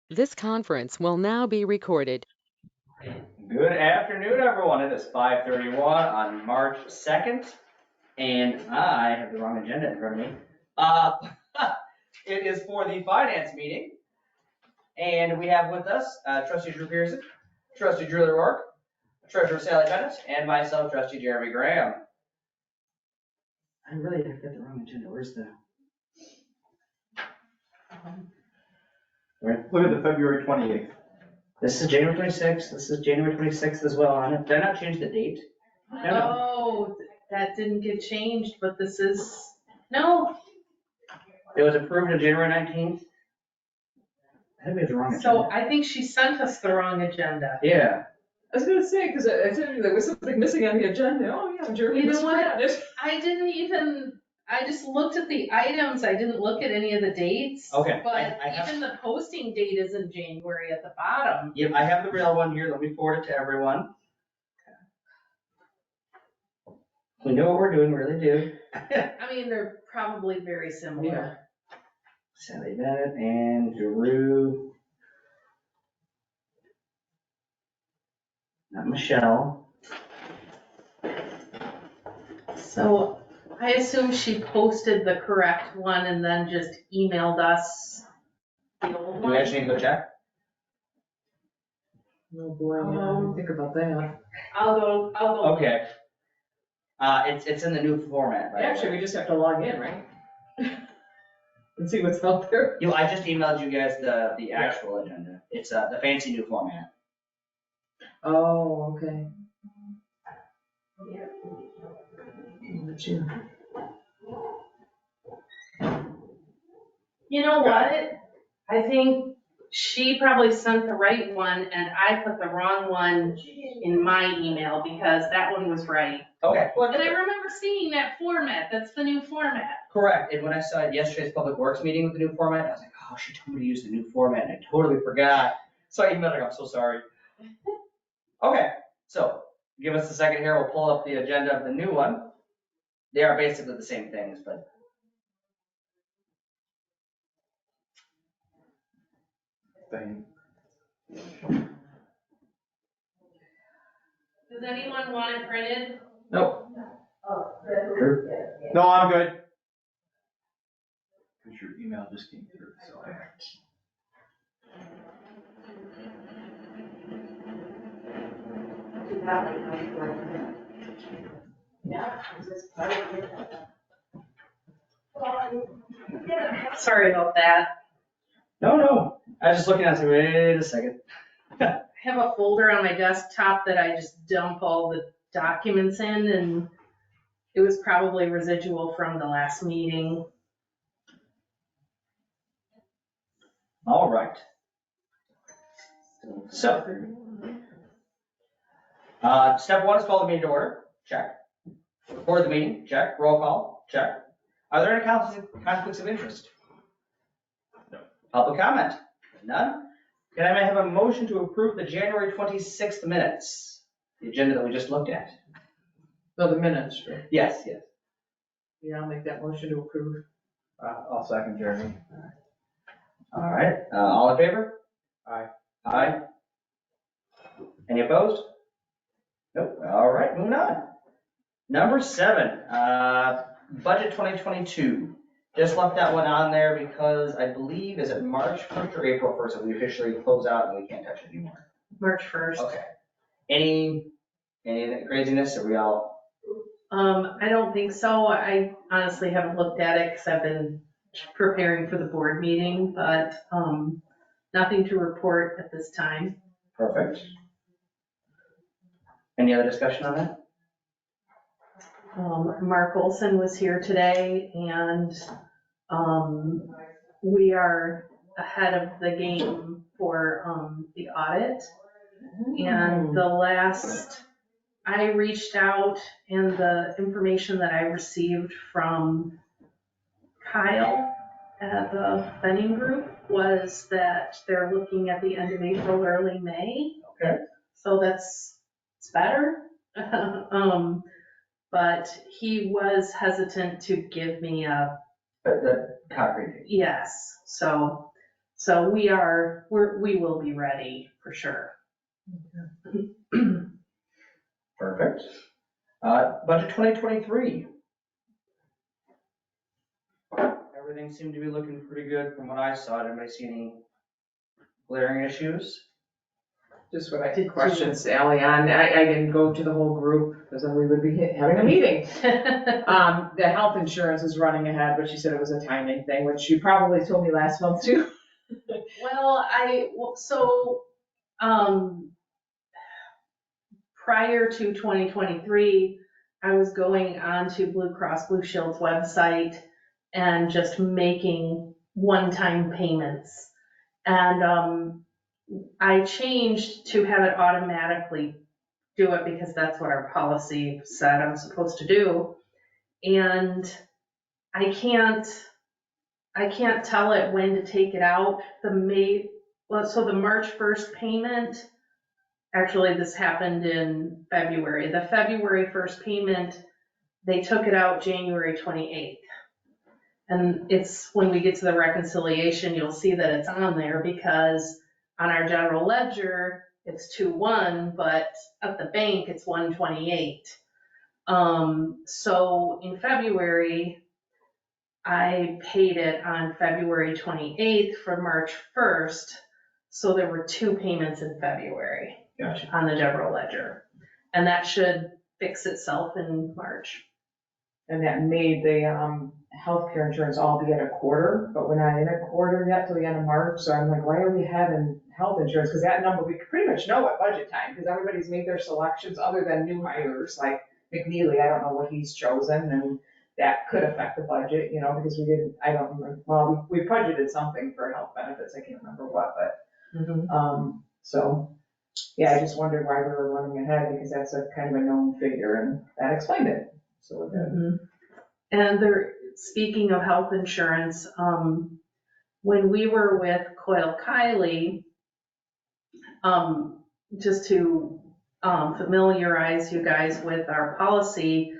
This conference will now be recorded. Good afternoon, everyone. It is 5:31 on March 2nd, and I have the wrong agenda in front of me. It is for the finance meeting, and we have with us Trustee Drew Pearson, Trustee Drew O'Rourke, Treasurer Sally Bennett, and myself, Trustee Jeremy Graham. I really have got the wrong agenda. Where's the? Look at the February 28th. This is January 26th. This is January 26th as well on it. Did I not change the date? No, that didn't get changed, but this is, no. It was approved on January 19th. I think we have the wrong agenda. So I think she sent us the wrong agenda. Yeah. I was gonna say, because I told you there was something missing on the agenda. Oh, yeah, Jeremy You know must have what? forgotten it. I didn't even, I just looked at the items, I didn't look at any of the dates. Okay, But I have- even the posting date is in January at the bottom. Yep, I have the real one here. Let me forward it to everyone. We know what we're doing, we really do. I mean, they're probably very similar. Sally Bennett and Drew. Not Michelle. So I assume she posted the correct one and then just emailed us the old Do we actually one. need to go check? Oh, boy, yeah, I didn't think about that. I'll go. Okay. It's in the new format, by the way. Actually, we just have to log in, right? And see what's out there. I just emailed you guys the actual agenda. It's the fancy new format. Oh, okay. But you- You know what? I think she probably sent the right one and I put the wrong one in my email because that one was right. Okay. And I remember seeing that format, that's the new format. Correct, and when I saw it yesterday's Public Works meeting with the new format, I was like, oh, she told me to use the new format, and I totally forgot. So I emailed her, I'm so sorry. Okay, so, give us a second here, we'll pull up the agenda of the new one. They are basically the same things, but. Thing. Does anyone want it printed? Nope. No, I'm good. Because your email just came through, so I. Sorry about that. No, I was just looking at it, wait a second. I have a folder on my desktop that I just dump all the documents in and it was probably residual from the last meeting. All right. So. Step one is call the meeting to order, check. Record the meeting, check. Roll call, check. Are there any conflicts of interest? No. Public comment? None? Can I have a motion to approve the January 26th minutes? The agenda that we just looked at? No, the minutes, right? Yes. Yeah, I'll make that motion to approve. I'll second Jeremy. All right, all in favor? Aye. Aye. Any opposed? Nope, all right, moving on. Number 7, budget 2022. Just left that one on there because I believe, is it March 1st or April 1st that we officially close out and we can't touch it anymore? March 1st. Okay. Any craziness, are we all? I don't think so. I honestly haven't looked at it because I've been preparing for the board meeting, but nothing to report at this time. Perfect. Any other discussion on that? Mark Olson was here today and we are ahead of the game for the audit. And the last, I reached out and the information that I received from Kyle at the Benning Group was that they're looking at the end of April, early May. Okay. So it's better. But he was hesitant to give me a The concrete. yes. So So we will be ready for sure. Perfect. Budget 2023. Everything seemed to be looking pretty good from what I saw. Did anybody see any glaring issues? Just what I Did you- questioned Sally on, I didn't go to the whole group, because then we would be having a meeting. The health insurance was running ahead, but she said it was a timing thing, which she probably told me last month too. Well, prior to 2023, I was going onto Blue Cross Blue Shield's website and just making one-time payments. And I changed to have it automatically do it because that's what our policy said I'm supposed to do. And I can't tell it when to take it out. So the March 1st payment, actually this happened in February. The February 1st payment, they took it out January 28th. And it's when we get to the reconciliation, you'll see that it's on there because on our general ledger, it's 2/1, but at the bank, it's 1/28. So in February, I paid it on February 28th for March 1st. So there were 2 payments in February. Gotcha. On the general ledger. And that should fix itself in March. And that made the healthcare insurance all be at a quarter, but we're not in a quarter yet till the end of March, so I'm like, why are we having health insurance? Because that number, we pretty much know at budget time, because everybody's made their selections other than new hires, like McNeely, I don't know what he's chosen, and that could affect the budget, because we didn't, I don't remember, well, we budgeted something for health benefits, I can't remember what, but, so, yeah, I just wondered why we were running ahead, because that's a kind of a known figure, and that explained it, so we're good. And speaking of health insurance, when we were with Coyle Kiley, just to familiarize you guys with our policy,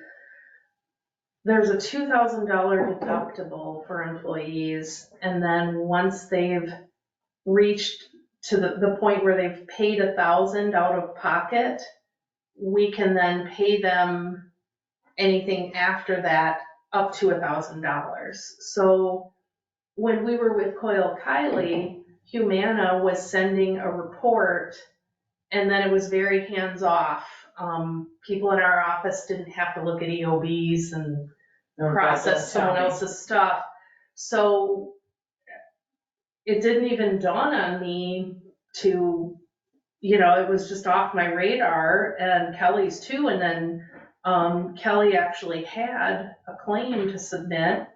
there's a $2,000 deductible for employees, and then once they've reached to the point where they've paid $1,000 out of pocket, we can then pay them anything after that up to $1,000. So when we were with Coyle Kiley, Humana was sending a report, and then it was very hands-off. People in our office didn't have to look at EOBs and process someone else's stuff. So it didn't even dawn on me to, it was just off my radar, and Kelly's too. And then Kelly actually had a claim to submit.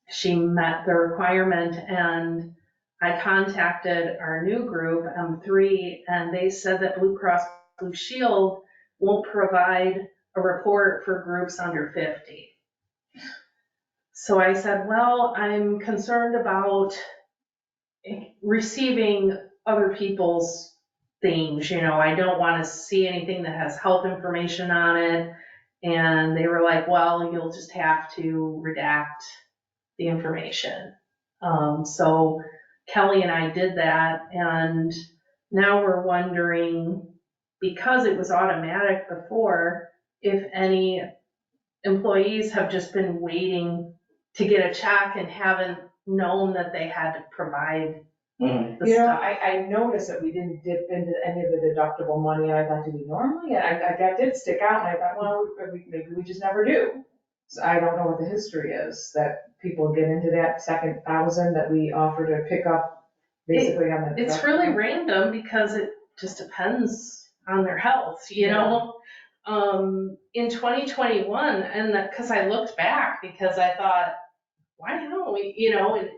She met the requirement, and I contacted our new group, M3, and they said that Blue Cross Blue Shield won't provide a report for groups under 50. So I said, well, I'm concerned about receiving other people's things. I don't want to see anything that has health information on it. And they were like, well, you'll just have to redact the information. So Kelly and I did that, and now we're wondering, because it was automatic before, if any employees have just been waiting to get a check and haven't known that they had to provide the stuff. I noticed that we didn't dip into any of the deductible money, and I thought, do we normally? And that did stick out, and I thought, well, maybe we just never do. So I don't know what the history is, that people get into that second 1,000 that we offer to pick up basically on the. It's really random because it just depends on their health, In 2021, and because I looked back, because I thought, why don't we,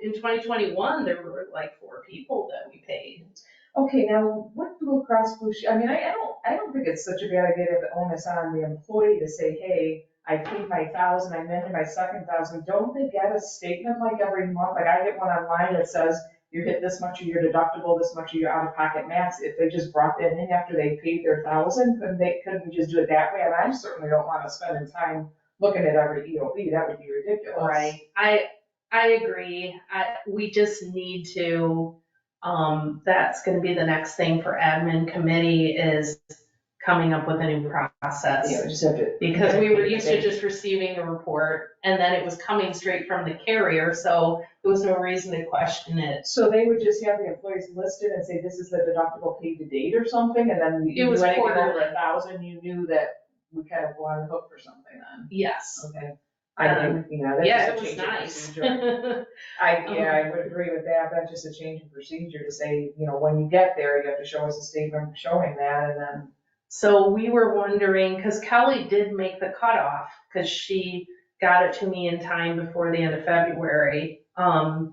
in 2021, there were like 4 people that we paid. Okay, now what Blue Cross Blue Shield, I don't think it's such a bad idea to have the onus on the employee to say, hey, I paid my 1,000, I meant my second 1,000. Don't they get a statement like every month? Like I get one online that says you hit this much of your deductible, this much of your out-of-pocket max. If they just brought that in after they paid their 1,000, couldn't we just do it that way? I certainly don't want to spend time looking at every EOB. That would be ridiculous. Right. I agree. We just need to, that's gonna be the next thing for admin committee is coming up with a new process. Yeah, we just have to. Because we were used to just receiving a report and then it was coming straight from the carrier, so there was no reason to question it. So they would just have the employees listed and say, this is the deductible paid to date or something, and then It you was do anything over quarterly. 1,000, you knew that we kind of go on the hook for something then. Yes. Okay. I think, that's Yeah, just it a was change in nice. procedure. I would agree with that, that's just a change in procedure to say, when you get there, you have to show us a statement showing that, and then. So we were wondering, because Kelly did make the cutoff, because she got it to me in time before the end of February. And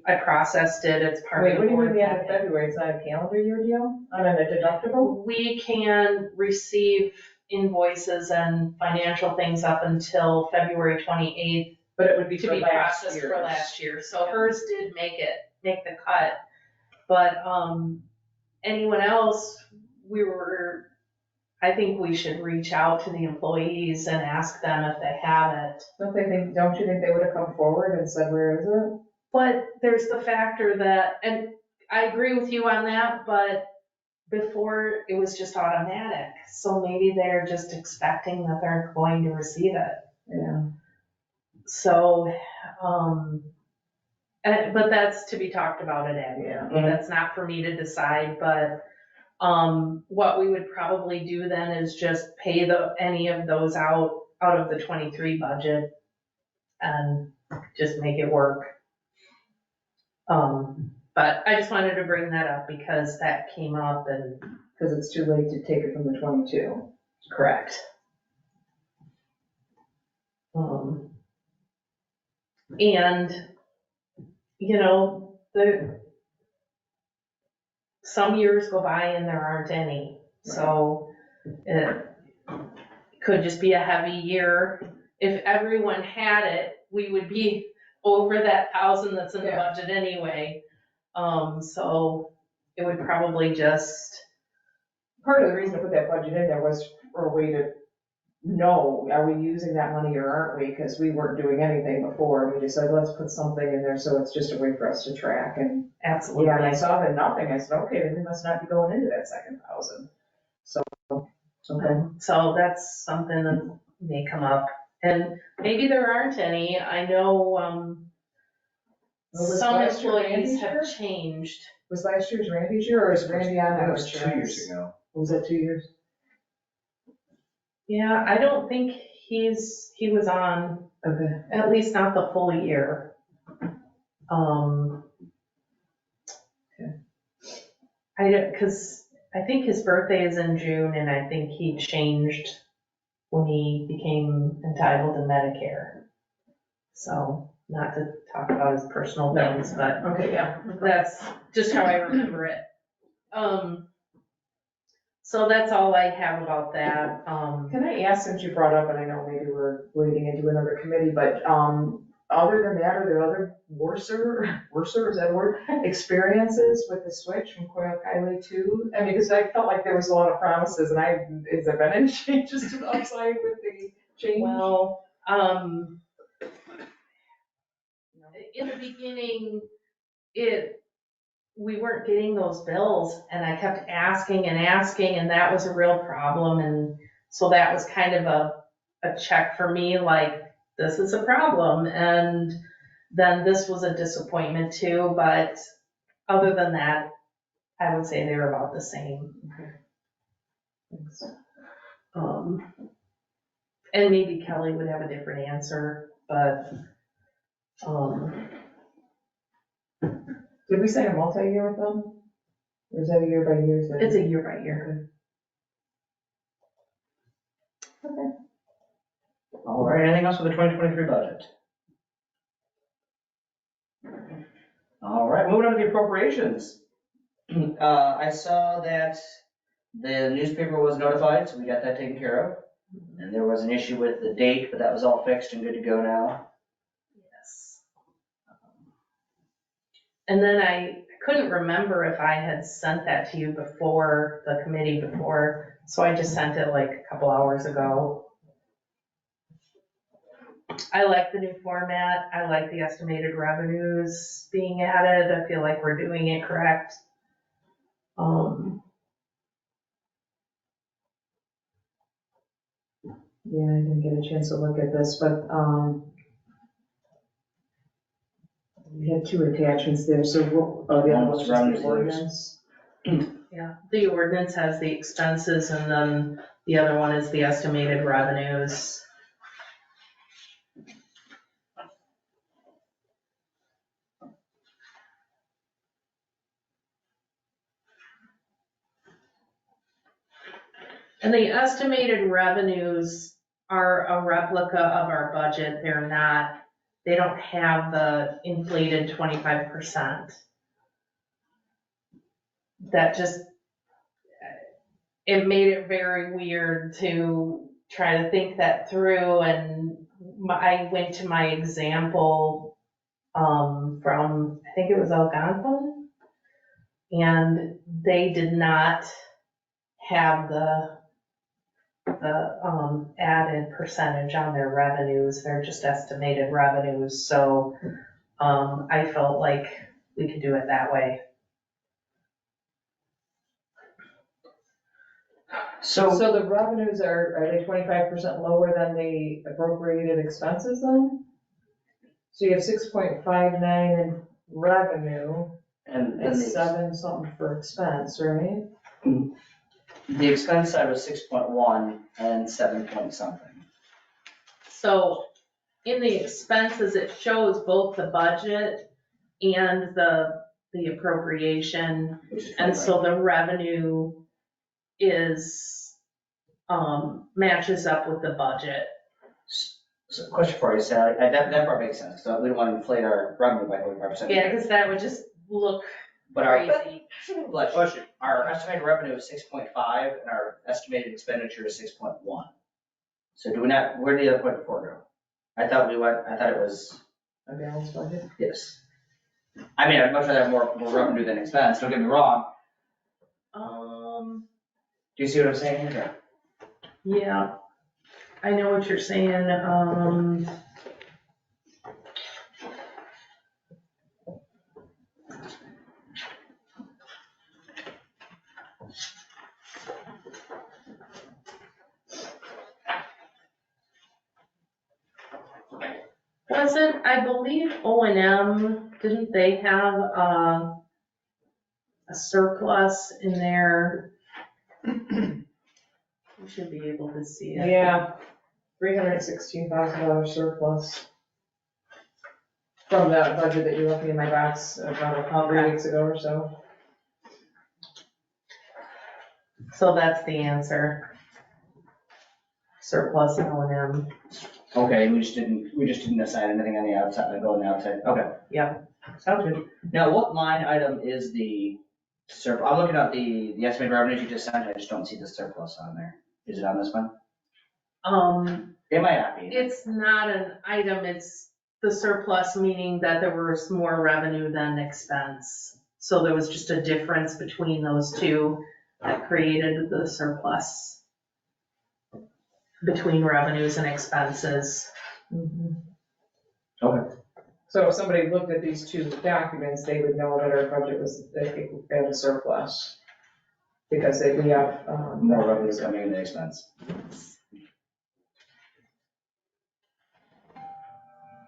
I processed it, it's part Wait, of what the do you mean board the end of packet. February, it's not a calendar year deal, on a deductible? We can receive invoices and financial things up until February 28th But it would be to for be last processed year. for last year. So hers did make the cut. But anyone else, I think we should reach out to the employees and ask them if they have it. Don't you think they would have come forward and said, where is it? But there's the factor that, and I agree with you on that, but before it was just automatic. So maybe they're just expecting that they're going to receive it. Yeah. So, but that's to be talked about at admin. Yeah. That's not for me to decide, but what we would probably do then is just pay any of those out of the 23 budget and just make it work. But I just wanted to bring that up because that came up and. Because it's too late to take it from the 22. Correct. And, some years go by and there aren't any, so it could just be a heavy year. If everyone had it, we would be over that 1,000 that's in the Yeah. budget anyway. So it would probably just. Part of the reason to put that budget in there was for a way to know, are we using that money or aren't we? Because we weren't doing anything before. We just said, let's put something in there so it's just a way for us to track. And Absolutely. yeah, and I saw that nothing. I said, okay, then we must not be going into that second 1,000. So, okay. So that's something that may come up. And maybe there aren't any. I know Was some last year employees Randy's have year? changed. Was last year's Randy's year, or is Randy on that That was 2 insurance? years ago. Was that 2 years? Yeah, I don't think he was on, Okay. at least not the full year. Because I think his birthday is in June and I think he changed when he became entitled to Medicare. So not to talk about his personal things, but Okay, yeah. that's just how I remember it. So that's all I have about that. Can I ask, since you brought up, and I know maybe we're leading into another committee, but other than that, are there other worser, is that a word, experiences with the switch from Coyle Kylie to? I mean, because I felt like there was a lot of promises, and has there been any changes to the upside with the change? Well, in the beginning, we weren't getting those bills and I kept asking and that was a real problem. And so that was kind of a check for me, like, this is a problem. And then this was a disappointment too, but other than that, I would say they were about the same. Okay. Thanks. And maybe Kelly would have a different answer, but, Did we sign a multi-year with them? Or is that a year by year thing? it's a year by year. Okay. All right, anything else for the 2023 budget? All right, moving on to the appropriations. I saw that the newspaper was notified, so we got that taken care of. And there was an issue with the date, but that was all fixed and good to go now. Yes. And then I couldn't remember if I had sent that to you before the committee before, so I just sent it like a couple hours ago. I like the new format. I like the estimated revenues being added. I feel like we're doing it correct. Yeah, I didn't get a chance to look at this, but, we had two attachments there, so what, oh, the other One was one's just revenues, the ordinance. Yeah, the ordinance has the expenses and then the other one is the estimated revenues. And the estimated revenues are a replica of our budget. They're not, they don't have the inflated 25%. That just, it made it very weird to try to think that through, and I went to my example from, I think it was Algonquin, and they did not have the added percentage on their revenues. They're just estimated revenues, so I felt like we could do it that way. So, So the revenues are they 25% lower than the appropriated expenses then? So you have 6.59 in revenue and and the 7 something for expense, right? expense side was 6.1 and 7 point something. So in the expenses, it shows both the budget and the appropriation. Which is And right. so the revenue is, matches up with the budget. So question for you, Sally, that part makes sense, so we don't want to inflate our revenue by 45%. Yeah, because that would just look But our, crazy. our estimated revenue is 6.5 and our estimated expenditure is 6.1. So do we not, where did the other point before go? I thought it was, A balanced budget? yes. I mean, I'd much rather have more revenue than expense, don't get me wrong. Do you see what I'm saying here? Yeah, I know what you're saying, wasn't, I believe O&M, didn't they have a surplus in there? You should be able to see it. Yeah, $316,000 surplus. From the budget that you left me in my box about 3 weeks ago or so. So that's the answer. Surplus and O&M. Okay, we just didn't assign anything on the outside, go on the outside, okay. Yep. Sounds good. Now, what line item is the surplus? I'm looking at the estimated revenues you just sent, I just don't see the surplus on there. Is it on this one? It might not be. It's not an item, it's the surplus, meaning that there was more revenue than expense. So there was just a difference between those two that created the surplus between revenues and expenses. Okay. So if somebody looked at these two documents, they would know that our budget was at a surplus. Because we have, More revenues coming in than expense.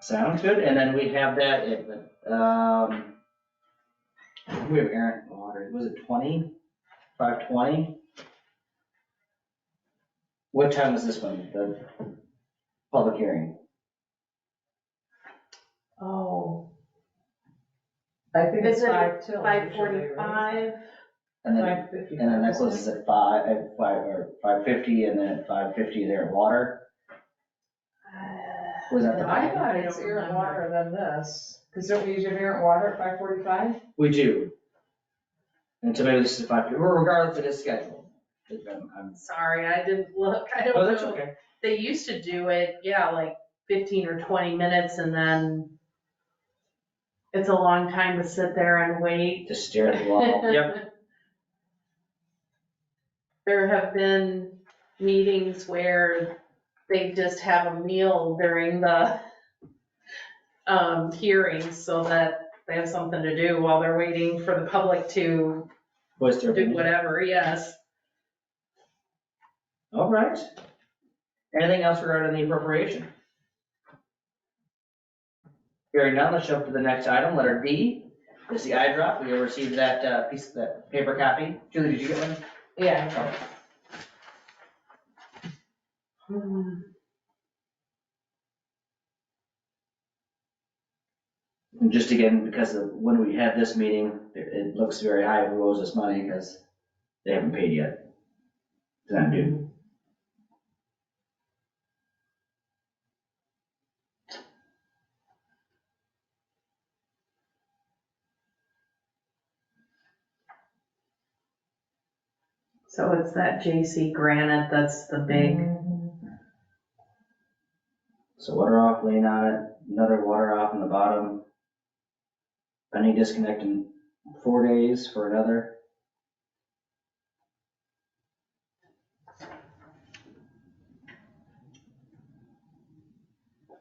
Sounds good, and then we have that, we have Aaron Water, was it 5:20? What time was this one, the public hearing? Oh. I think it's Is it 5 till. 5:45? And then, 5:50. and then that closes at 5:50, and then at 5:50 there at Water. Was that the I time? thought it's air and water than this, because don't we usually have air and water at 5:45? We do. And so maybe this is 5:50, regardless of this schedule. I'm- Sorry, I didn't look, I don't Oh, that's know. okay. They used to do it, yeah, like 15 or 20 minutes and then it's a long time to sit there and wait. Just stare at the wall. Yep. There have been meetings where they just have a meal during the hearings so that they have something to do while they're waiting for the public to Voice their do opinion. whatever, yes. All right. Anything else regarding the appropriation? Hearing none, let's jump to the next item, letter D. This is the eye drop. We received that piece, that paper copy. Julie, did you get one? Yeah. And just again, because of when we had this meeting, it looks very high who owes us money because they haven't paid yet. It's not due. So it's that JC Granite, that's the big, So water off, lane on it, another water off on the bottom. Pending disconnect in 4 days for another.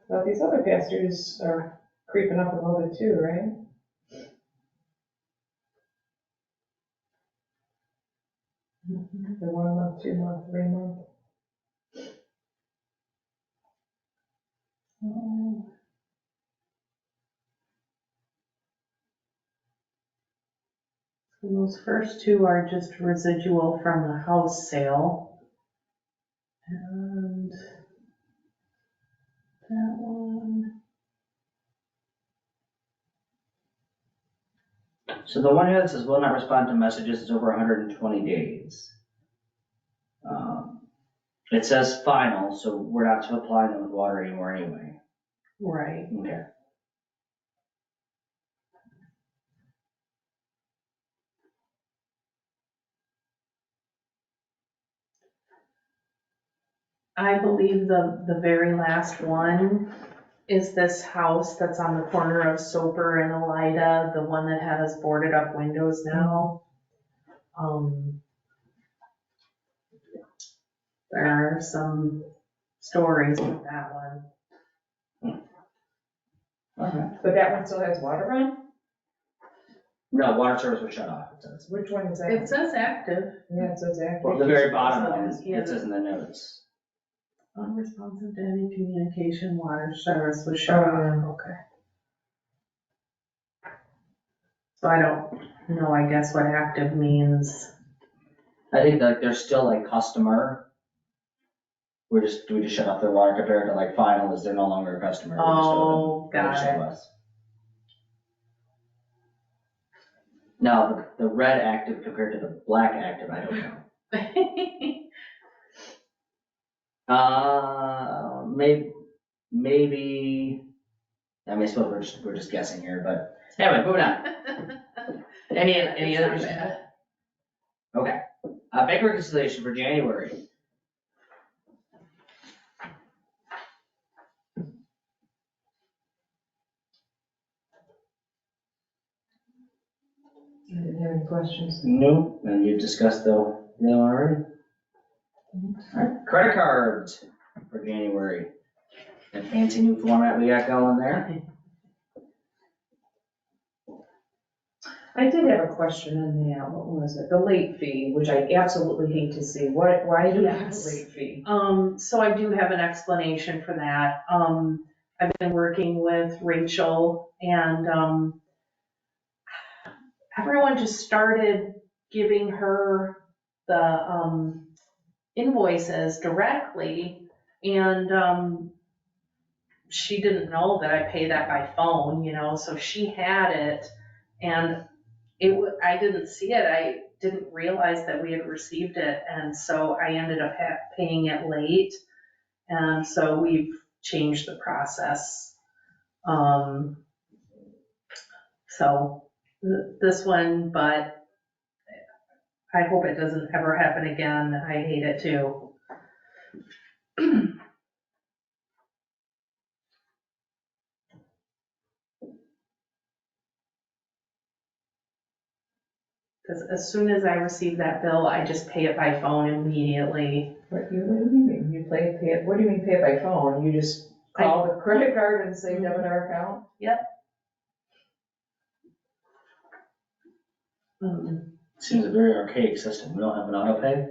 Well, these other pastures are creeping up a little bit too, right? The 1 month, 2 month, 3 month. those first two are just residual from the house sale. And that one, So the one here that says will not respond to messages is over 120 days. It says final, so we're not supplying them with water anymore anyway. right. Okay. I believe the very last one is this house that's on the corner of Soper and Elida, the one that has boarded up windows now. There are some stories with that one. Okay. But that one still has water on? No, water service was shut off, it says. Which one is that? It says active. Yeah, it says active. Well, the very bottom one, Yeah. it says in the notes. Unresponsive to any communication, water service was shut off. Okay. So I don't know, I guess what active means. I think like there's still like customer. We just shut off their water compared to like final is they're no longer a customer. We just show them, they got show us. Now, the red active compared to the black active, I don't know. Maybe, I mean, I suppose we're just guessing here, but anyway, moving on. Any other? It's not bad. Okay, bank reconciliation for January. I didn't have any questions. Nope, and you discussed them already. Alright, credit cards for January. That fancy new format we got going there. I did have a question on that, what was it? The late fee, which I absolutely hate to see. Why do we have a Yes. late fee? So I do have an explanation for that. I've been working with Rachel and, everyone just started giving her the, invoices directly and, she didn't know that I pay that by phone, so she had it and I didn't see it. I didn't realize that we had received it, and so I ended up paying it late. And so we've changed the process. So this one, but I hope it doesn't ever happen again. I hate it too. Because as soon as I receive that bill, I just pay it by phone immediately. What do you mean? You pay it, what do you mean pay it by phone? You just call the credit card and say debit our account? Seems a very archaic system. We don't have an auto pay.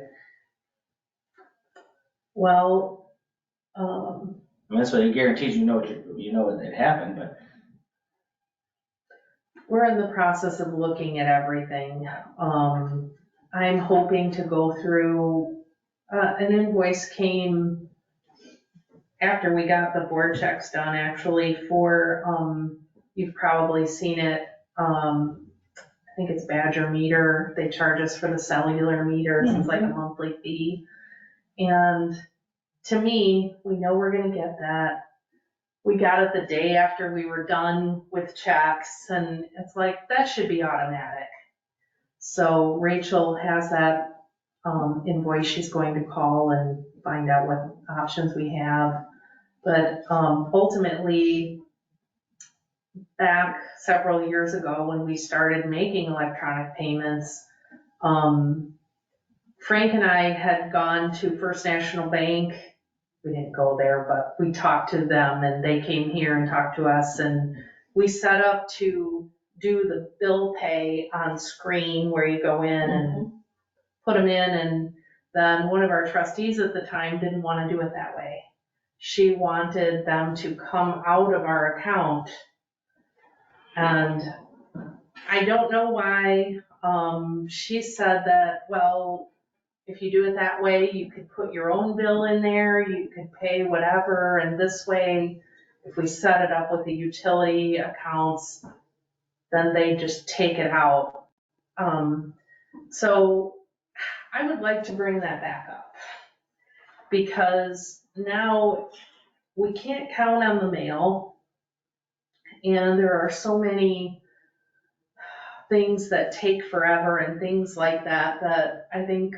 Well, I mean, that's what it guarantees you know it happened, but. we're in the process of looking at everything. I'm hoping to go through, an invoice came after we got the board checks done, actually, for, you've probably seen it, I think it's Badger Meter. They charge us for the cellular meter. It's like a monthly fee. And to me, we know we're gonna get that. We got it the day after we were done with checks, and it's like, that should be automatic. So Rachel has that invoice she's going to call and find out what options we have. But ultimately, back several years ago when we started making electronic payments, Frank and I had gone to First National Bank. We didn't go there, but we talked to them and they came here and talked to us, and we set up to do the bill pay on screen where you go in and put them in, and then one of our trustees at the time didn't want to do it that way. She wanted them to come out of our account, and I don't know why. She said that, well, if you do it that way, you could put your own bill in there, you could pay whatever, and this way, if we set it up with the utility accounts, then they just take it out. So I would like to bring that back up, because now we can't count on the mail, and there are so many things that take forever and things like that, that I think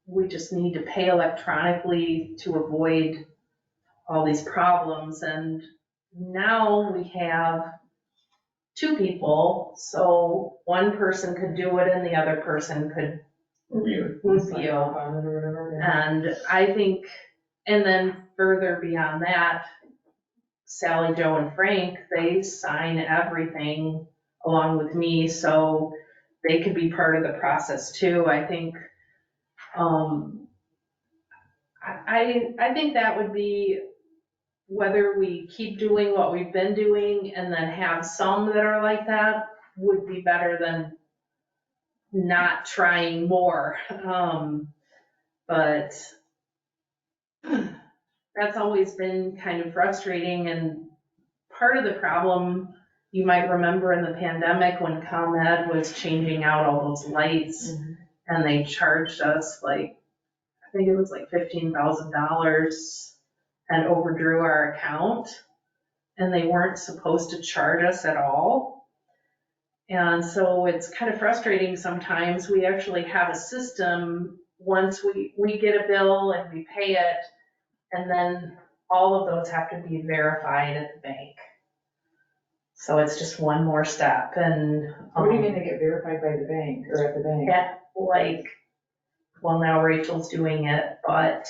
we just need to pay electronically to avoid all these problems. And now we have two people, so one person could do it and the other person could Review. review. And I think, and then further beyond that, Sally, Joe, and Frank, they sign everything along with me, so they could be part of the process too. I think, I think that would be, whether we keep doing what we've been doing and then have some that are like that, would be better than not trying more. But that's always been kind of frustrating, and part of the problem, you might remember in the pandemic when ComEd was changing out all those lights, and they charged us like, I think it was like $15,000 and overdrew our account, and they weren't supposed to charge us at all. And so it's kind of frustrating sometimes. We actually have a system, once we get a bill and we pay it, and then all of those have to be verified at the bank. So it's just one more step. And What do you mean they get verified by the bank or at the bank? that, like, well, now Rachel's doing it, but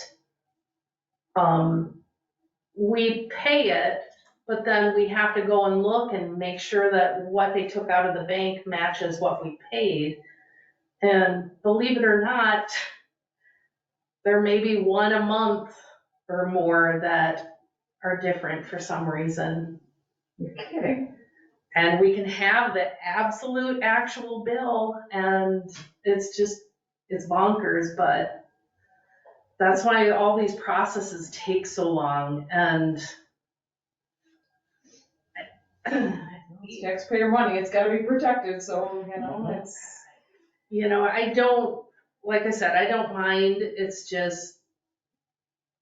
we pay it, but then we have to go and look and make sure that what they took out of the bank matches what we paid. And believe it or not, there may be one a month or more that are different for some reason. You're kidding. And we can have the absolute actual bill, and it's just, it's bonkers, but that's why all these processes take so long. And It's taxpayer money, it's gotta be protected, so, it's. I don't, like I said, I don't mind, it's just,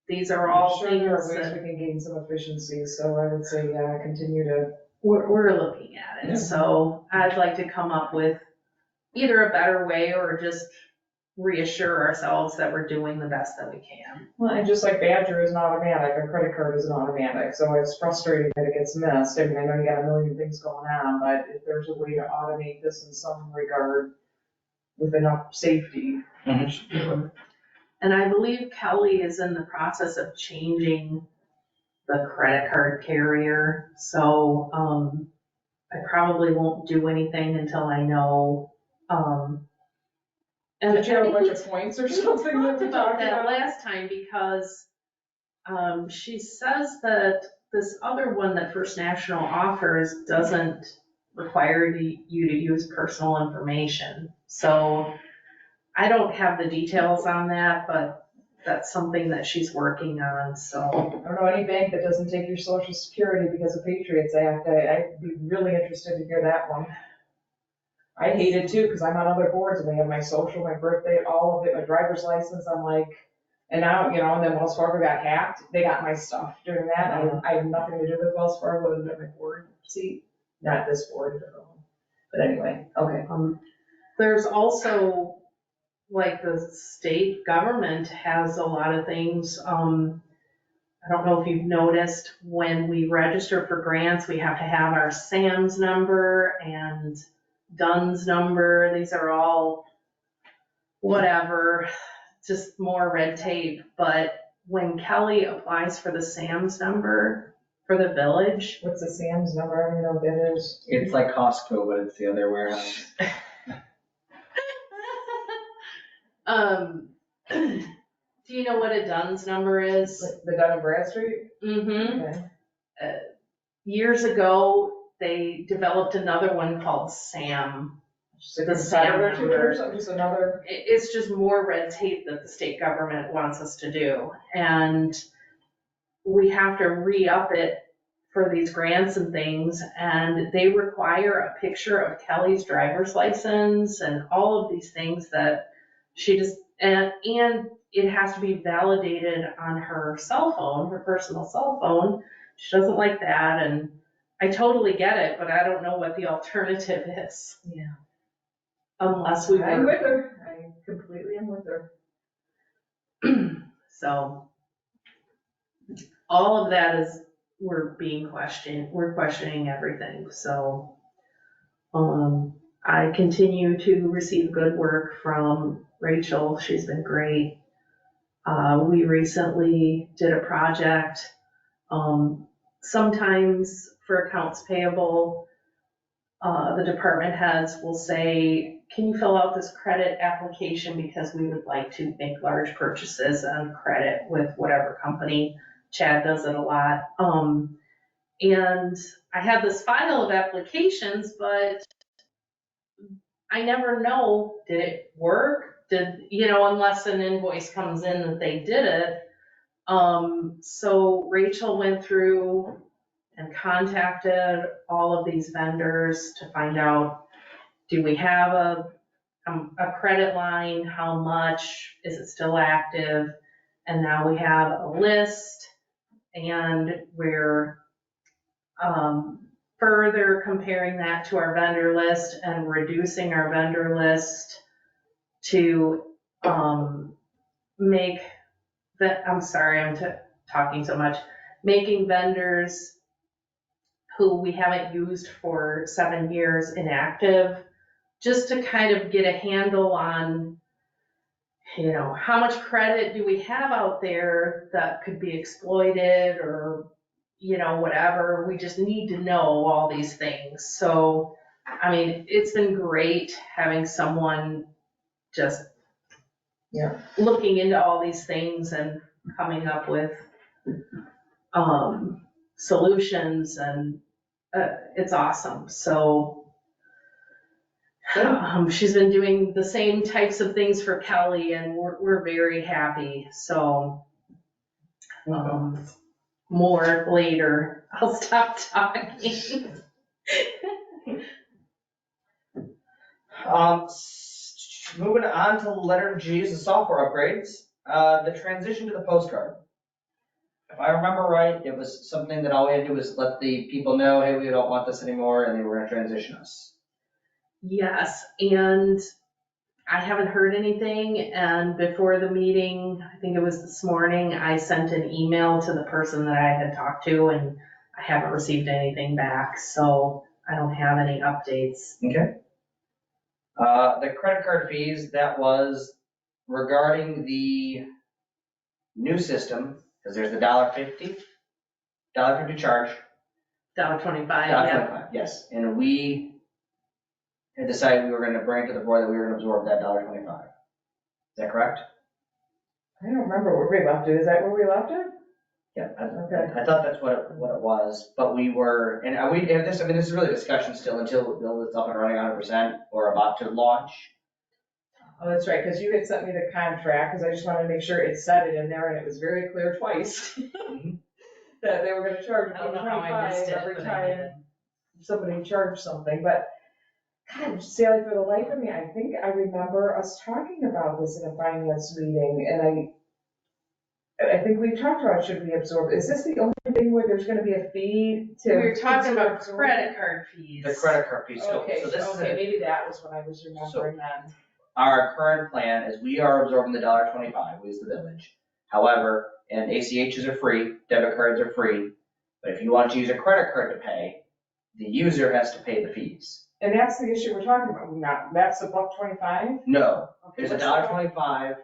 these are all I'm sure there are things ways that we can gain some efficiency, so I would say, continue to. we're looking at it. So I'd like to come up with either a better way or just reassure ourselves that we're doing the best that we can. Well, and just like Badger is an automatic, a credit card is an automatic, so it's frustrating that it gets missed. I mean, I know you got a million things going on, but if there's a way to automate this in some regard, with enough safety. Mhm. should be able- And I believe Kelly is in the process of changing the credit card carrier, so, I probably won't do anything until I know, and Did you have a I think bunch we of points or something that talked we about talked that about? last time because, she says that this other one that First National offers doesn't require you to use personal information. So I don't have the details on that, but that's something that she's working on, so. I don't know any bank that doesn't take your social security because of Patriots Act. I'd be really interested to hear that one. I hate it too, because I'm on other boards and they have my social, my birthday, all of it, my driver's license. I'm like, and now, and then Wells Fargo got hacked. They got my stuff during that. I have nothing to do with Wells Fargo other than my board seat, not this board. But anyway, okay. There's also, like, the state government has a lot of things. I don't know if you've noticed, when we register for grants, we have to have our SAM's number and DUNS number. These are all whatever, just more red tape. But when Kelly applies for the SAM's number for the village, What's the Sam's number? I don't even know what that is. It's like Costco, but it's the other warehouse. do you know what a DUNS number is? Like the Dun and Bradstreet? Mm-hmm. Okay. Years ago, they developed another one called SAM. Just a The competitor SAM to it or number. something, just another. It's just more red tape that the state government wants us to do. And we have to re-up it for these grants and things, and they require a picture of Kelly's driver's license and all of these things that she just, and it has to be validated on her cell phone, her personal cell phone. She doesn't like that, and I totally get it, but I don't know what the alternative is. Yeah. Unless we I'm were, with her. I completely am with her. so. All of that is, we're questioning everything, so. I continue to receive good work from Rachel, she's been great. We recently did a project, sometimes for accounts payable, the department heads will say, can you fill out this credit application because we would like to make large purchases on credit with whatever company. Chad does it a lot. And I have this file of applications, but I never know, did it work? Unless an invoice comes in that they did it. So Rachel went through and contacted all of these vendors to find out, do we have a credit line? How much? Is it still active? And now we have a list, and we're further comparing that to our vendor list and reducing our vendor list to make that, I'm sorry, I'm talking so much, making vendors who we haven't used for 7 years inactive, just to kind of get a handle on, how much credit do we have out there that could be exploited or, whatever. We just need to know all these things. So, it's been great having someone just looking into all these things and coming up with solutions, and it's awesome. So she's been doing the same types of things for Kelly, and we're very happy. So more later. I'll stop talking. Moving on to letter G is the software upgrades. The transition to the postcard. If I remember right, it was something that all we had to do was let the people know, hey, we don't want this anymore, and they were gonna transition us. Yes, and I haven't heard anything, and before the meeting, I think it was this morning, I sent an email to the person that I had talked to, and I haven't received anything back, so I don't have any updates. Okay. The credit card fees, that was regarding the new system, because there's the $1.50 charge. $1.25, yeah. $1.25, yes, and we had decided we were gonna bring it to the board that we were gonna absorb that $1.25. Is that correct? I don't remember where we left it. Is that where we left it? Yeah, Okay. I thought that's what it was, but we were, and this is really discussion still until the bill is up and running 100% or about to launch. Oh, that's right, because you had sent me the contract, because I just wanted to make sure it said it in there, and it was very clear twice that they were gonna charge I don't know how I missed $1.25 it, every but I time did. somebody charged something, but God, Sally, for the life of me, I think I remember us talking about this in a finance meeting, and I think we talked about should we absorb, is this the only thing where there's gonna be a fee to? We were talking about absorb? credit card fees. The credit card fee, so Okay, this is okay, maybe that was what I was remembering then. our current plan is we are absorbing the $1.25, we as the village. However, and ACHs are free, debit cards are free, but if you want to use a credit card to pay, the user has to pay the fees. And that's the issue we're talking about, not, that's the $1.25? No, Okay, there's a what's the- $1.25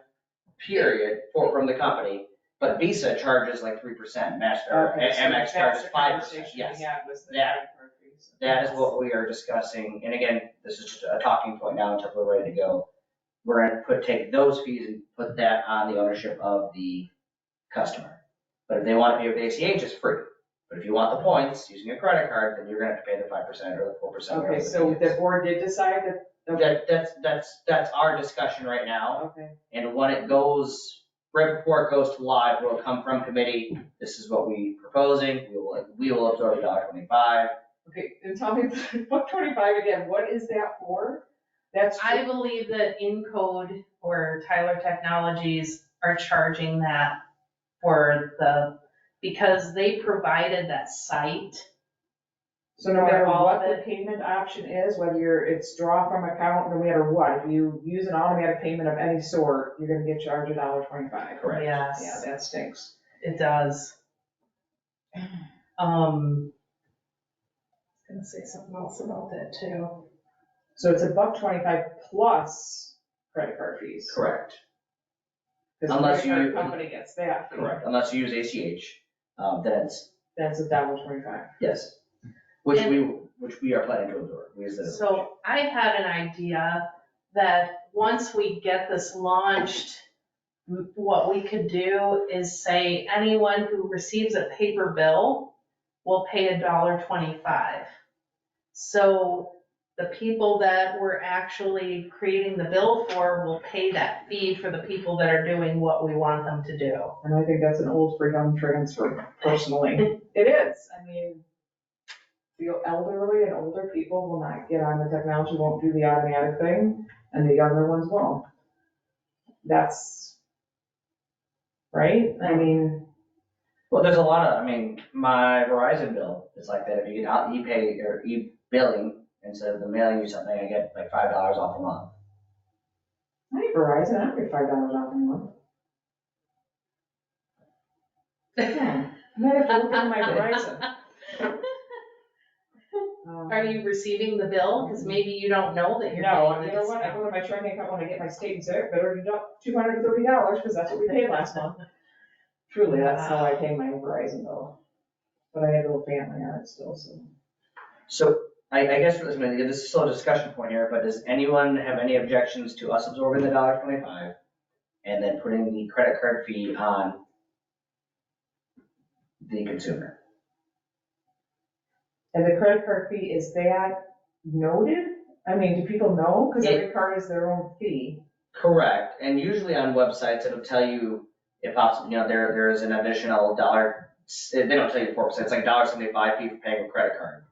period from the company, but Visa charges like 3%, Master, Okay, so MX that's charges the 5%, conversation we yes. had was the That- credit card fees. That is what we are discussing, and again, this is just a talking point now until we're ready to go. We're gonna take those fees and put that on the ownership of the customer. But if they want to pay with ACH, it's free. But if you want the points using a credit card, then you're gonna have to pay the 5% or the 4%. Okay, so the board did decide that, okay, That's our discussion right now, okay. and when it goes, right before it goes to live, it'll come from committee, this is what we proposing, we will absorb $1.25. Okay, and tell me, $1.25 again, what is that for? That's. I believe that Encode or Tyler Technologies are charging that because they provided that site. So no matter for all what of the payment option is, whether it's draw from account, no matter what, if you use an automatic payment of any sort, you're gonna get charged $1.25. Correct. Yes. Yeah, that stinks. It does. I was gonna say something else about that too. So it's $1.25 plus credit card fees. Correct. Because the Unless credit card you- company gets that fee. Correct, unless you use ACH, then it's, That's $1.25. yes, which we are planning to absorb, we as the. So I had an idea that once we get this launched, what we could do is say anyone who receives a paper bill will pay $1.25. So the people that we're actually creating the bill for will pay that fee for the people that are doing what we want them to do. And I think that's an old freedom transfer, personally. It is, I mean, the elderly and older people will not get on the technology, won't do the automatic thing, and the younger ones will. That's, right? I mean, Well, there's a lot of, my Verizon bill is like that, if you get out e-pay or e-billing, instead of the mailing you something, I get like $5 off a month. I need Verizon, I don't get $5 off a month. I might have to look at my Verizon. Are you receiving the bill? Because maybe you don't know that you're No, getting you the know what, I discount. go to my checking account when I get my statement, there, better deduct $230, because that's what we paid last month. Truly, that's how I pay my Verizon bill. But I have a little family on it still, so. So I guess this is still a discussion point here, but does anyone have any objections to us absorbing the $1.25 and then putting the credit card fee on the consumer? And the credit card fee, is that noted? I mean, do people know? Because every card is their own fee. Correct, and usually on websites, it'll tell you if possible, there is an additional dollar, they don't tell you 4%, it's like $1.75 fee for paying a credit card.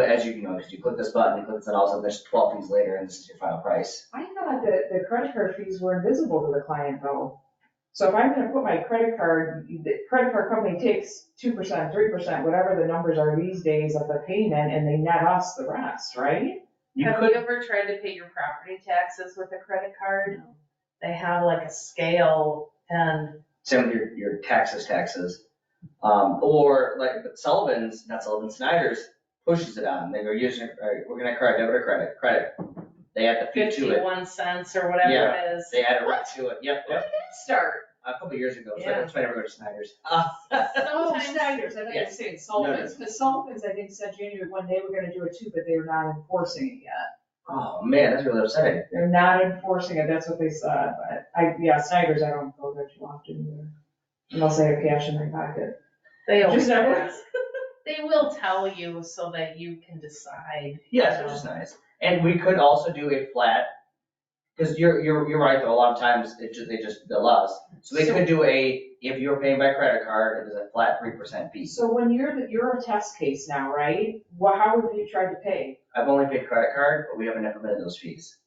As you know, because you click this button, you click this, and all of a sudden there's 12 fees later, and this is your final price. I thought that the credit card fees were invisible to the client though. So if I'm gonna put my credit card, the credit card company takes 2%, 3%, whatever the numbers are these days of the payment, and they net us the rest, right? Have you ever tried to pay your property taxes with a credit card? They have like a scale and. Same with your taxes. Or like Snyder's pushes it on, they go, we're gonna credit, debit or credit, They add the fee to it. 51 cents or whatever Yeah. it is. They add a rent to it. Yep. Start. A couple years ago, so Yeah. that's why I never go to Snyder's. Oh, Sometimes- Snyder's, I thought you were saying Sullivan's, because Sullivan's, I think, said January 1, they were gonna do it too, but they were not enforcing it yet. Oh, man, that's really upsetting. They're not enforcing it, that's what they said, but Snyder's, I don't go there too often either. Unless I have cash in my pocket. They always Just never- ask. They will tell you so that you can decide. Yes, which is nice. And we could also do a flat, because you're right, though, a lot of times they just bill us. So we could do if you're paying by credit card, it is a flat 3% fee. So when you're a test case now, right? Well, how have you tried to pay? I've only paid credit card, but we haven't implemented those fees.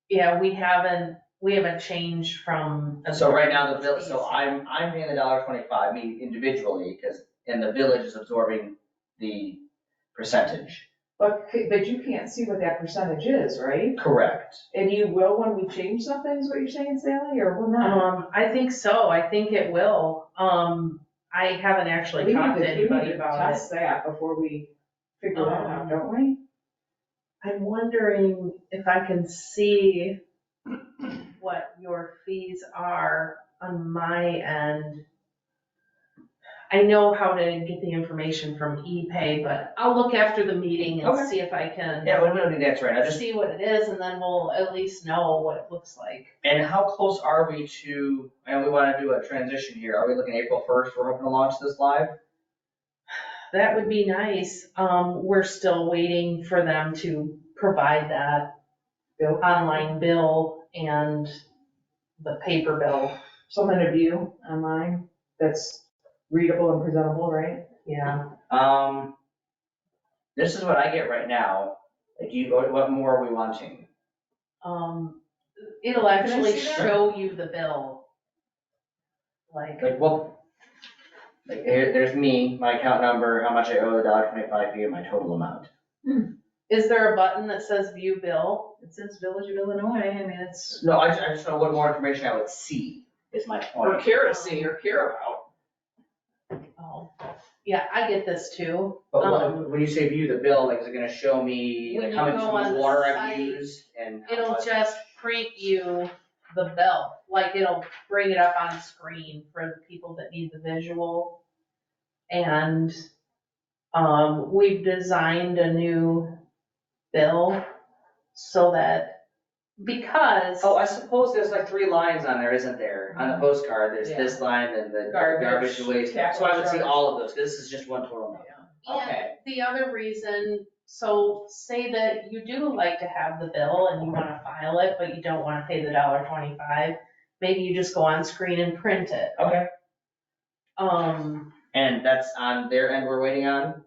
Yeah, we haven't changed from. So right now, the bill, so I'm paying the $1.25, me individually, and the village is absorbing the percentage. But you can't see what that percentage is, right? Correct. And you will when we change something, is what you're saying, Sally, or will not? I think so. I think it will. I haven't actually talked to anybody about it. Test that before we figure that out, don't we? I'm wondering if I can see what your fees are on my end. I know how to get the information from ePay, but I'll look after the meeting and Okay. see if I can Yeah, we don't need to answer right now, just, see what it is, and then we'll at least know what it looks like. and how close are we to, and we wanna do a transition here, are we looking April 1st, we're hoping to launch this live? That would be nice. We're still waiting for them to provide that Bill? online bill and the paper bill. Something to view online that's readable and presentable, right? Yeah. This is what I get right now, like, what more are we wanting? It'll actually see that? show you the bill. Like, Like, well, like, there's me, my account number, how much I owe, the $1.25 fee, and my total amount. is there a button that says view bill? It says Village of Illinois, I mean, it's. No, I just know what more information I would see, is my point. care to see or care about. Oh, yeah, I get this too. But when you say view the bill, like, is it gonna show me When like how you much go on the water I've site, used and how It'll much? just print you the bill, like it'll bring it up on screen for the people that need the visual. And, we've designed a new bill so that, because. Oh, I suppose there's like 3 lines on there, isn't there? On the postcard, there's this line and the garbage and waste. So I would see all of those, 'cause this is just one total amount. Okay. And the other reason, so say that you do like to have the bill and you wanna file it, but you don't wanna pay the $1.25, maybe you just go on screen and print it. Okay. Um, And that's on their end we're waiting on?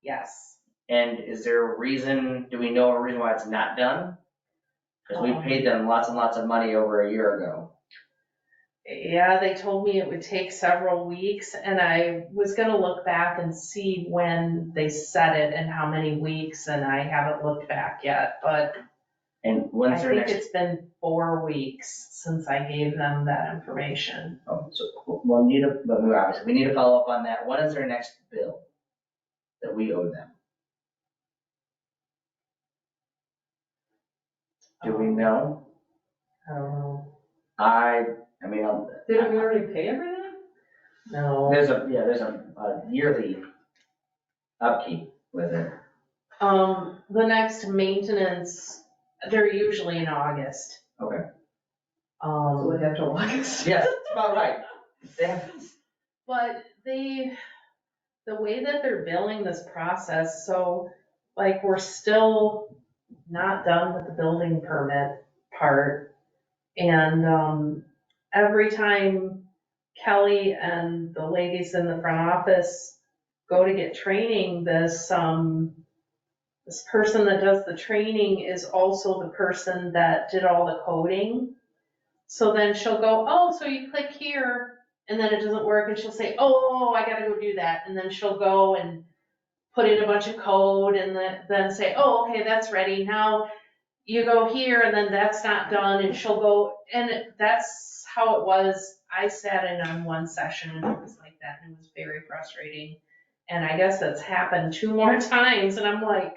yes. And is there a reason, do we know a reason why it's not done? Because we paid them lots and lots of money over a year ago. Yeah, they told me it would take several weeks, and I was gonna look back and see when they set it and how many weeks, and I haven't looked back yet, but And I when's their think next? it's been 4 weeks since I gave them that information. Oh, so we'll need but we obviously, we need to follow up on that. When is their next bill that we owe them? Do we know? I don't know. I mean, Didn't we already pay everything? No. there's a yearly upkeep with it. The next maintenance, they're usually in August. Okay. So we have to August. Yes, that's about right. They have, But the way that they're billing this process, so like we're still not done with the building permit part. And, every time Kelly and the ladies in the front office go to get training, this person that does the training is also the person that did all the coding. So then she'll go, oh, so you click here, and then it doesn't work, and she'll say, oh, I gotta go do that. And then she'll go and put in a bunch of code and then say, oh, okay, that's ready. Now you go here, and then that's not done, and she'll go, and that's how it was. I sat in on one session and it was like that, and it was very frustrating. And I guess that's happened 2 more times, and I'm like,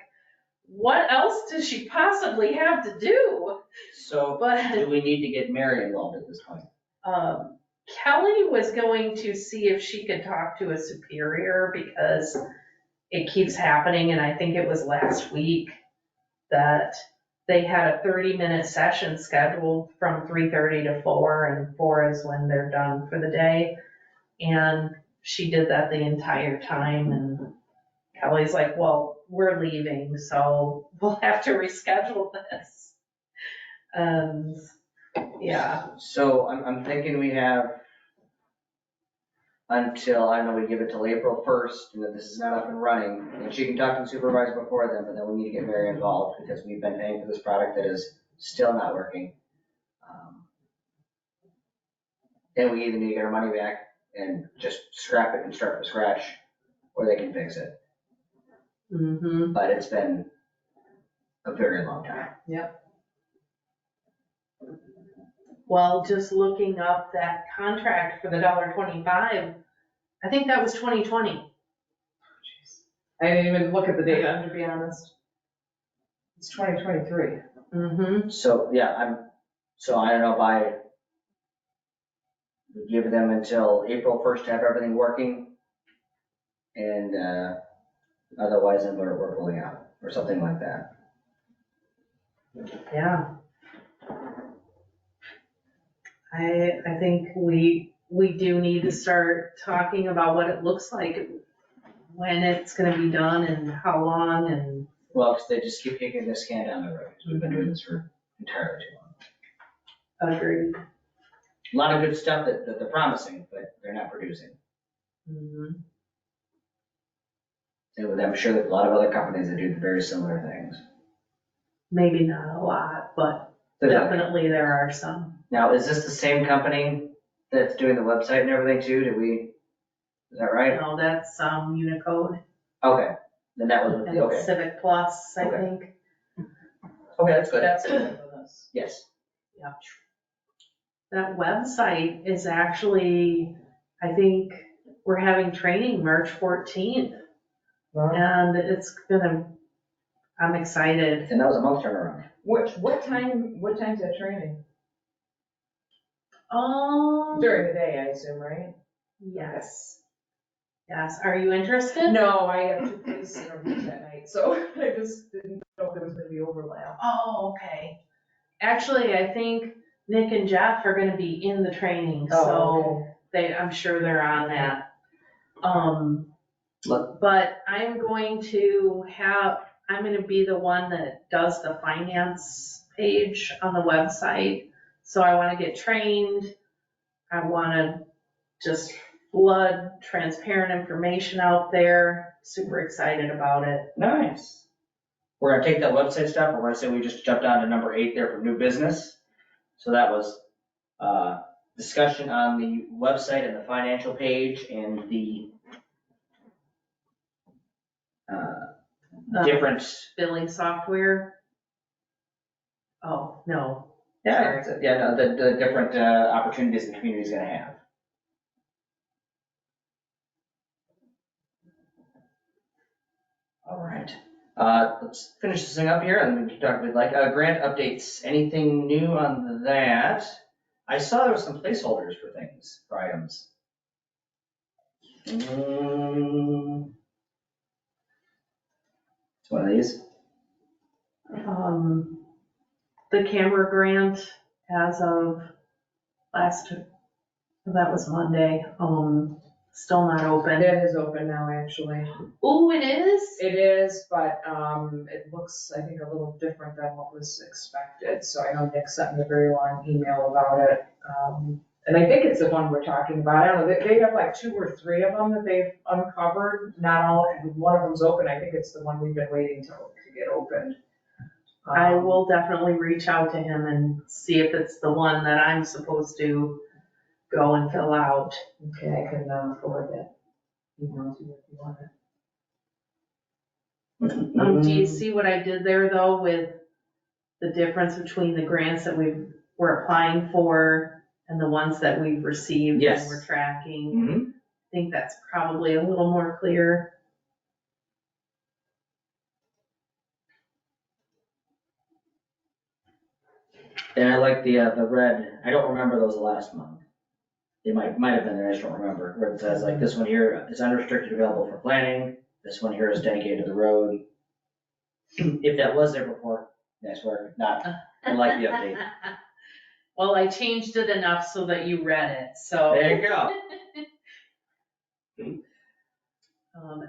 what else does she possibly have to do? So But do we need to get Mary involved at this point? Kelly was going to see if she could talk to a superior because it keeps happening, and I think it was last week that they had a 30-minute session scheduled from 3:30 to 4, and 4 is when they're done for the day. And she did that the entire time, and Kelly's like, well, we're leaving, so we'll have to reschedule this. And, yeah. So I'm thinking we have until, I don't know, we give it till April 1st, and that this is not up and running, and she can talk to the supervisor before then, but then we need to get Mary involved, because we've been paying for this product that is still not working. Then we either need to get our money back and just scrap it and start from scratch, or they can fix it. Mm-hmm. But it's been a very long time. Well, just looking up that contract for the $1.25, I think that was 2020. I didn't even look at the data, to be honest. It's 2023. Mm-hmm. So, yeah, so I don't know, we give them until April 1st to have everything working, and otherwise then we're pulling out, or something like that. Yeah. I think we do need to start talking about what it looks like, when it's gonna be done and how long and. Well, 'cause they just keep kicking this can down the road, 'cause we've been doing this for entirely too long. Agreed. A lot of good stuff that they're promising, but they're not producing. Mm-hmm. And I'm sure that a lot of other companies that do very similar things. Maybe not a lot, but definitely there are some. Now, is this the same company that's doing the website and everything too? Is that right? No, that's Unicode Okay, then that was, and okay, Civic Plus, I Okay. think. okay, that's good. That's good for this. Yes. That website is actually, I think, we're having training March 14th, Wow. and I'm excited. And that was a month turnaround. What time's that training? Oh, During the day, I assume, right? yes. Yes, are you interested? No, I have two police interviews that night, so I just didn't know if there was gonna be overlap. Oh, okay. Actually, I think Nick and Jeff are gonna be in the training, so I'm sure they're on that. But I'm going to be the one that does the finance page on the website. So I wanna get trained. I wanna just flood transparent information out there. Super excited about it. Nice. We're gonna take that website stuff, we're gonna say we just jumped down to number 8 there for new business. So that was, discussion on the website and the financial page and the, different. Billing software. Oh, no. The different, opportunities the community's gonna have. All right, let's finish this thing up here and we can talk about grant updates. Anything new on that? I saw there were some placeholders for things, for items. It's one of these. The camera grant as of that was Monday, still not open. It is open now, actually. Oh, it is? It is, but, it looks, I think, a little different than what was expected, so I know Nick sent me a very long email about it. And I think it's the one we're talking about, I don't know, they have like 2 or 3 of them that they've uncovered, not all, one of them's open, I think it's the one we've been waiting to get opened. I will definitely reach out to him and see if it's the one that I'm supposed to go and fill out. Okay, I can forward that email to you if you want it. Do you see what I did there though with the difference between the grants that we're applying for and the ones that we've received Yes. and we're tracking? Mm-hmm. I think that's probably a little more clear. And I like the red, I don't remember those last month. They might have been there, I just don't remember, where it says like this one here is unrestricted available for planning, this one here is dedicated to the road. If that was there before, nice work, not, I like the update. Well, I changed it enough so that you read it, so. There you go.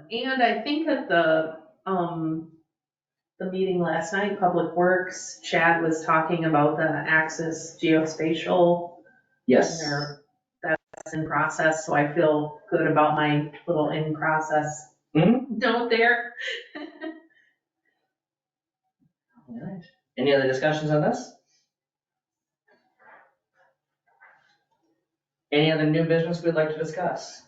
And I think at the meeting last night, Public Works, Chad was talking about the Axis geospatial. Yes. That's in process, so I feel good about my little in process Mhm. note there. All right. Any other discussions on this? Any other new business we'd like to discuss?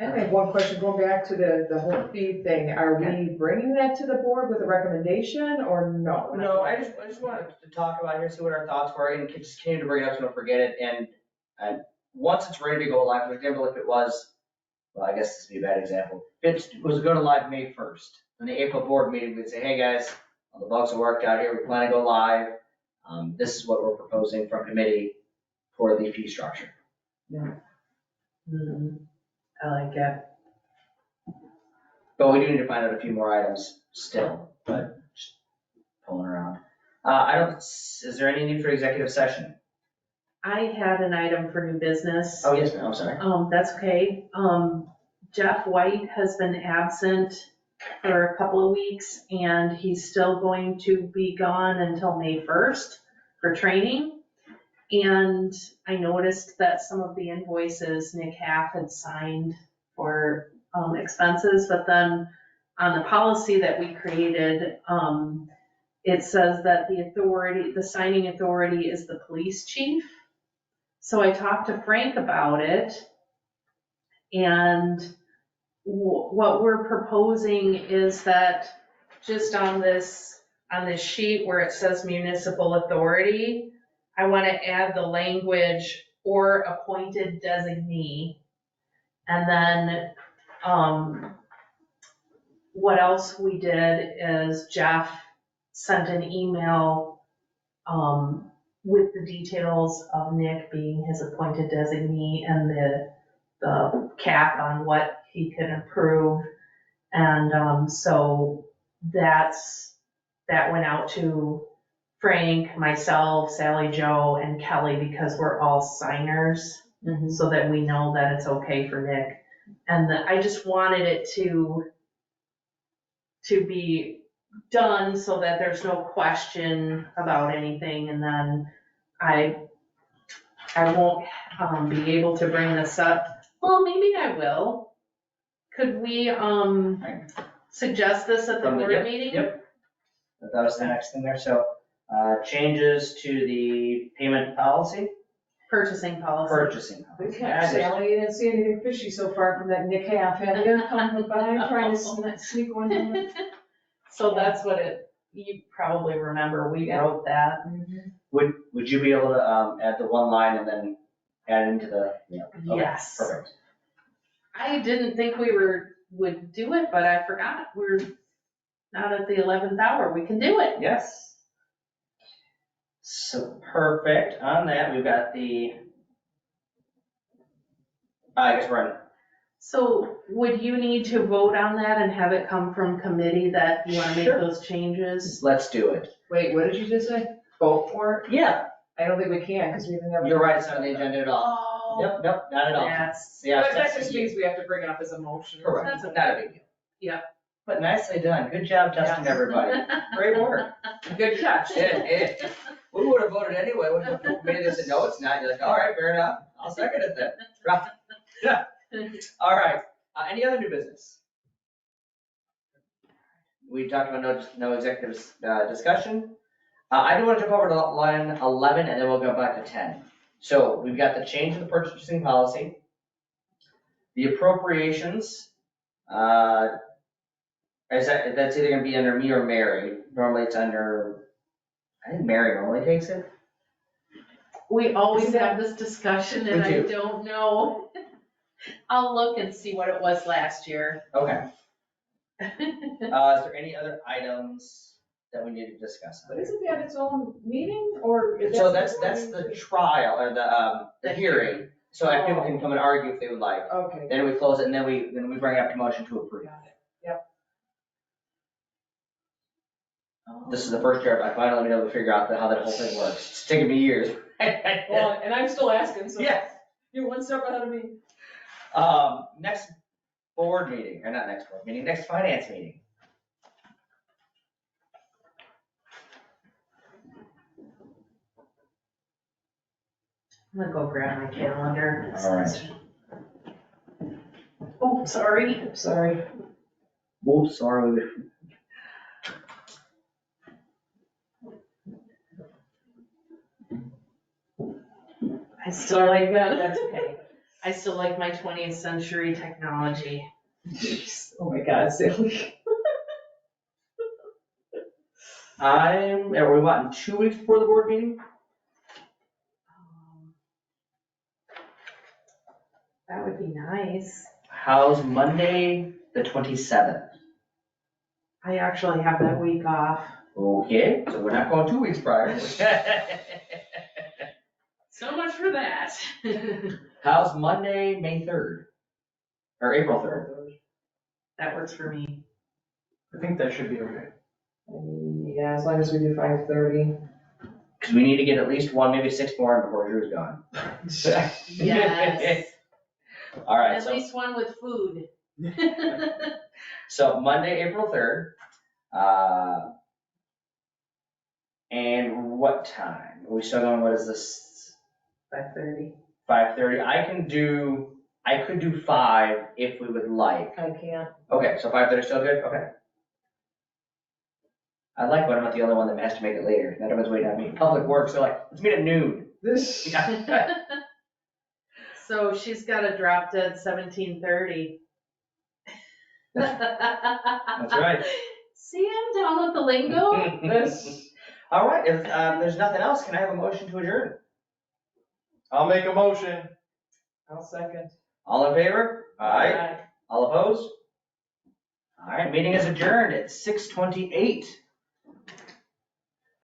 I have one question, going back to the whole fee thing, are we bringing that to the board with a recommendation or no? No, I just wanted to talk about it here, see what our thoughts were, and just continue to bring it up so we don't forget it, and once it's ready to go live, for example, if it was, well, I guess this would be a bad example, if it was going to live May 1st, in the April board meeting, we'd say, hey guys, all the bugs are worked out here, we plan to go live, this is what we're proposing from committee for the fee structure. I like it. But we do need to find out a few more items still, but just pulling around. Is there any need for executive session? I had an item for new business. Oh, yes, ma'am, I'm sorry. That's okay. Jeff White has been absent for a couple of weeks, and he's still going to be gone until May 1st for training. And I noticed that some of the invoices Nick Half had signed for expenses, but then on the policy that we created, it says that the signing authority is the police chief. So I talked to Frank about it, and what we're proposing is that just on this sheet where it says municipal authority, I want to add the language or appointed designee. And then what else we did is Jeff sent an email with the details of Nick being his appointed designee and the cap on what he could approve. And so that went out to Frank, myself, Sally Jo, and Kelly, because we're all signers, so that we know that it's okay for Nick. And I just wanted it to be done so that there's no question about anything, and then I won't be able to bring this up. Well, maybe I will. Could we suggest this at the board meeting? Yep. That was the next thing there, so changes to the payment policy? Purchasing policy. Purchasing We policy. can't, Sally, you didn't see anything fishy so far from that Nick Half, have you? Come by trying to sneak one in. So that's what you probably remember, we wrote that. Would you be able to add the one line and then add into the, okay, Yes. perfect. I didn't think we would do it, but I forgot, we're not at the 11th hour, we can do it. Yes. So perfect, on that, we've got I guess we're in. So would you need to vote on that and have it come from committee that you wanna make Sure. those changes? Let's do it. Wait, what did you just say? Vote for it? Yeah, I don't think we can, because we haven't ever. you're right, it's not on the agenda at all. Oh. Yep, nope, not at all. That's, Yeah, But that that's just means we have to bring it up as a motion. correct, That's okay. not a big deal. Yep. But nicely done, good job testing Yes. everybody, great work. Good catch. We would have voted anyway, when the committee said, no, it's not, you're like, all right, fair enough, I'll second it then. Yeah. All right, any other new business? We talked about no executive discussion. I do want to jump over to line 11 and then we'll go back to 10. So we've got the change in the purchasing policy. The appropriations, that's either gonna be under me or Mary. Normally it's under, I think Mary normally takes it. we always have this discussion and We I do. don't know. I'll look and see what it was last year. Okay. Is there any other items that we need to discuss. But isn't that its own meeting, or? So that's the trial, or the hearing, so that people can come and argue if they would like. Okay. Then we close it, and then we bring it up to motion to approve. This is the first year I finally been able to figure out how that whole thing works. It's taken me years. Well, and I'm still asking, so. Yeah. You're one step ahead of me. Next board meeting, or not next board meeting, next finance meeting. I'm gonna go grab my calendar. All right. Oh, sorry. Sorry. Whoops, sorry. I still like that. That's okay. I still like my 20th century technology. Jeez. Oh my God, Sally. Are we wanting 2 weeks before the board meeting? That would be nice. How's Monday, the 27th? I actually have that week off. Okay, so we're not going 2 weeks prior. So much for that. How's Monday, May 3rd? Or April 3rd? That works for me. I think that should be okay. Yeah, as long as we do 5:30. Because we need to get at least one, maybe 6 more in before Drew's gone. Yes. All right, At least one with food. so Monday, April 3rd. And what time? Are we still going, what is this? 5:30. 5:30. I could do 5 if we would like. I can't. Okay, so 5:30 still good? Okay. I like when I'm not the only one that has to make it later. None of us waiting on me. Public works, they're like, let's meet at noon. This. So she's got a drop dead 17:30. That's right. See, I'm down with the lingo. This. All right, if there's nothing else, can I have a motion to adjourn? I'll make a motion. I'll second. All in favor? Aye. All opposed? All right, meeting is adjourned at 6:28.